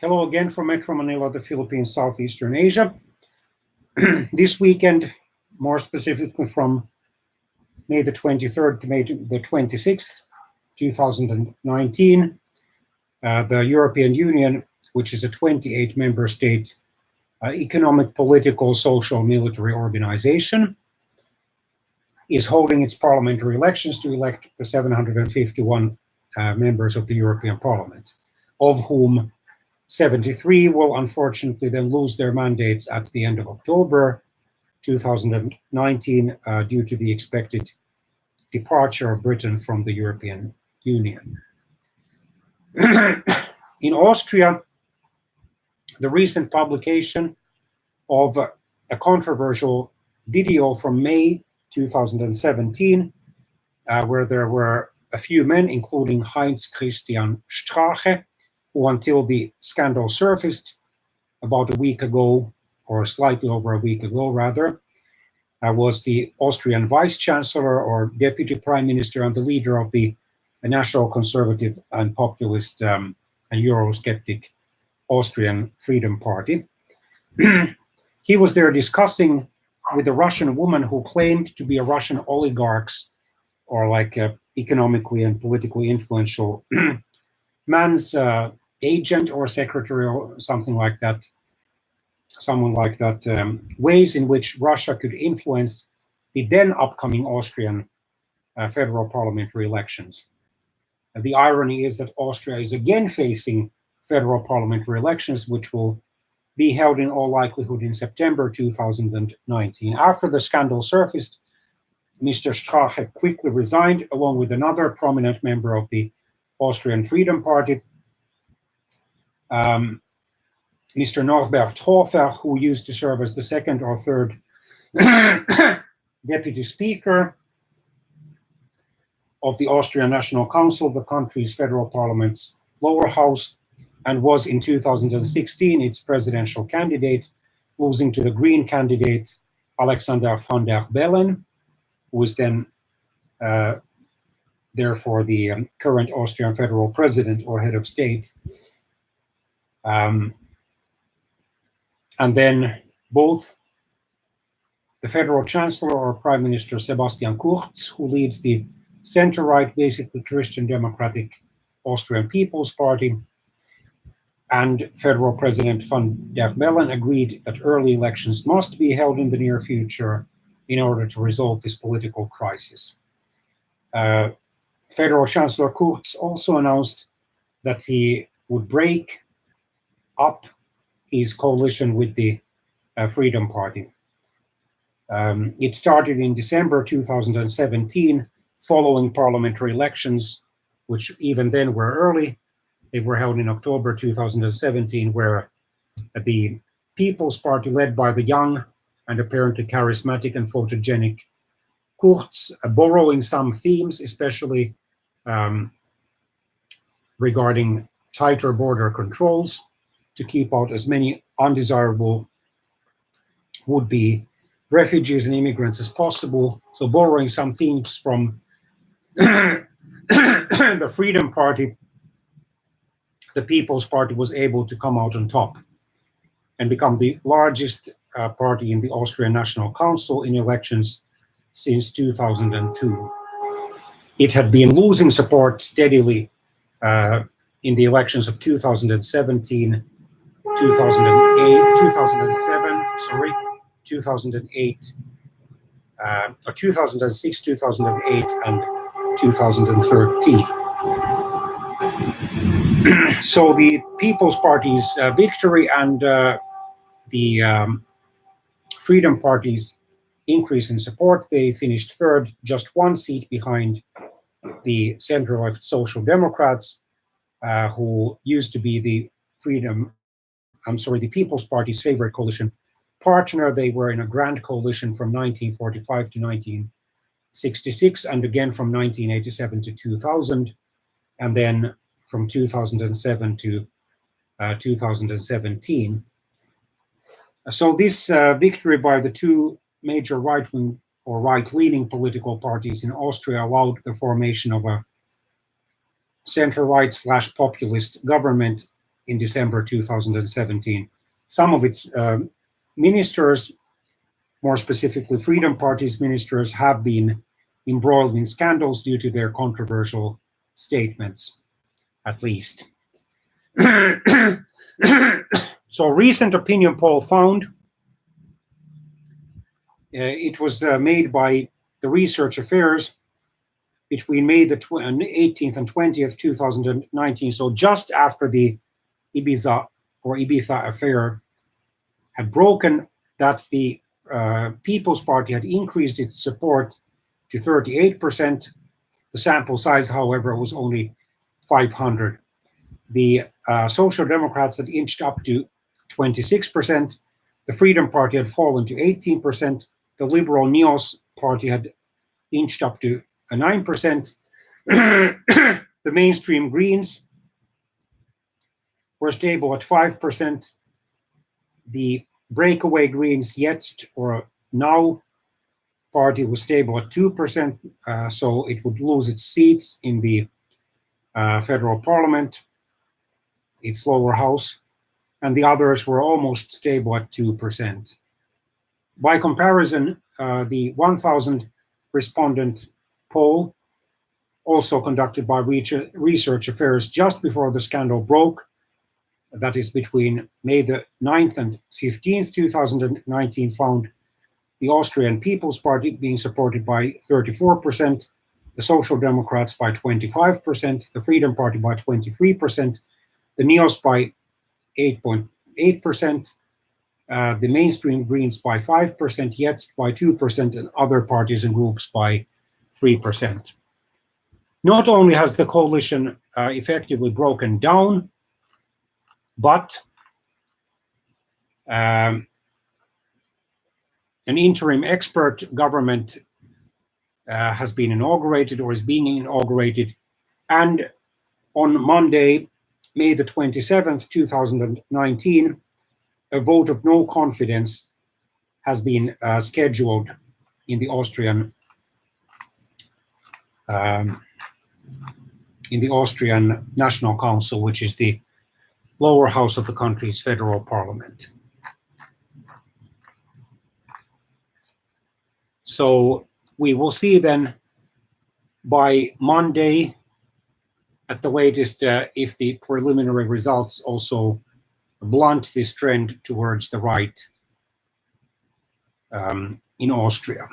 Hello again from Metro Manila, the Philippines, Southeastern Asia. This weekend, more specifically from May the 23rd to May the 26th, 2019, the European Union, which is a 28-member state economic, political, social, military organization, is holding its parliamentary elections to elect the 751 members of the European Parliament, of whom 73 will unfortunately then lose their mandates at the end of October 2019 due to the expected departure of Britain from the European Union. In Austria, the recent publication of a controversial video from May 2017, where there were a few men, including Heinz Christian Strache, who until the scandal surfaced about a week ago, or slightly over a week ago rather, was the Austrian vice chancellor or deputy prime minister and the leader of the national conservative and populist and Eurosceptic Austrian Freedom Party. He was there discussing with a Russian woman who claimed to be a Russian oligarch's or like economically and politically influential man's agent or secretary or something like that, someone like that, ways in which Russia could influence the then upcoming Austrian federal parliamentary elections. The irony is that Austria is again facing federal parliamentary elections, which will be held in all likelihood in September 2019. After the scandal surfaced, Mr. Strache quickly resigned, along with another prominent member of the Austrian Freedom Party, Mr. Norbert Hofer, who used to serve as the second or third deputy speaker of the Austrian National Council, the country's federal parliament's lower house, and was in 2016 its presidential candidate, losing to the Green candidate Alexander van der Bellen, who is then therefore the current Austrian federal president or head of state. And then both the federal chancellor or prime minister Sebastian Kurz, who leads the center-right, basically Christian Democratic Austrian People's Party, and federal president van der Bellen agreed that early elections must be held in the near future in order to resolve this political crisis. Federal Chancellor Kurz also announced that he would break up his coalition with the Freedom Party. It started in December 2017, following parliamentary elections, which even then were early. They were held in October 2017, where the People's Party, led by the young and apparently charismatic and photogenic Kurz, borrowing some themes, especially regarding tighter border controls to keep out as many undesirable would-be refugees and immigrants as possible. So borrowing some themes from the Freedom Party, the People's Party was able to come out on top and become the largest party in the Austrian National Council in elections since 2002. It had been losing support steadily in the elections of 2017, 2008, 2007, 2008, 2006, 2008, and 2013. So the People's Party's victory and the Freedom Party's increase in support, they finished third, just one seat behind the center-left Social Democrats, who used to be the People's Party's favorite coalition partner. They were in a grand coalition from 1945 to 1966, and again from 1987 to 2000, and then from 2007 to 2017. So this victory by the two major right-wing or right-leaning political parties in Austria allowed the formation of a center-right / populist government in December 2017. Some of its ministers, more specifically Freedom Party's ministers, have been embroiled in scandals due to their controversial statements, at least. So a recent opinion poll found, it was made by the Research Affairs between May the 18th and 20th, 2019, so just after the Ibiza affair had broken, that the People's Party had increased its support to 38%. The sample size, however, was only 500. The Social Democrats had inched up to 26%. The Freedom Party had fallen to 18%. The Liberal Neos Party had inched up to 9%. The mainstream Greens were stable at 5%. The breakaway Greens, Jetzt or Now party, was stable at 2%, so it would lose its seats in the federal parliament, its lower house, and the others were almost stable at 2%. By comparison, the 1,000 respondent poll, also conducted by Research Affairs just before the scandal broke, that is between May the 9th and 15th, 2019, found the Austrian People's Party being supported by 34%, the Social Democrats by 25%, the Freedom Party by 23%, the Neos by 8.8%, the mainstream Greens by 5%, Jetzt by 2%, and other parties and groups by 3%. Not only has the coalition effectively broken down, but an interim expert government has been inaugurated or is being inaugurated. And on Monday, May the 27th, 2019, a vote of no confidence has been scheduled in the Austrian National Council, which is the lower house of the country's federal parliament. So we will see then by Monday at the latest if the preliminary results also blunt this trend towards the right in Austria.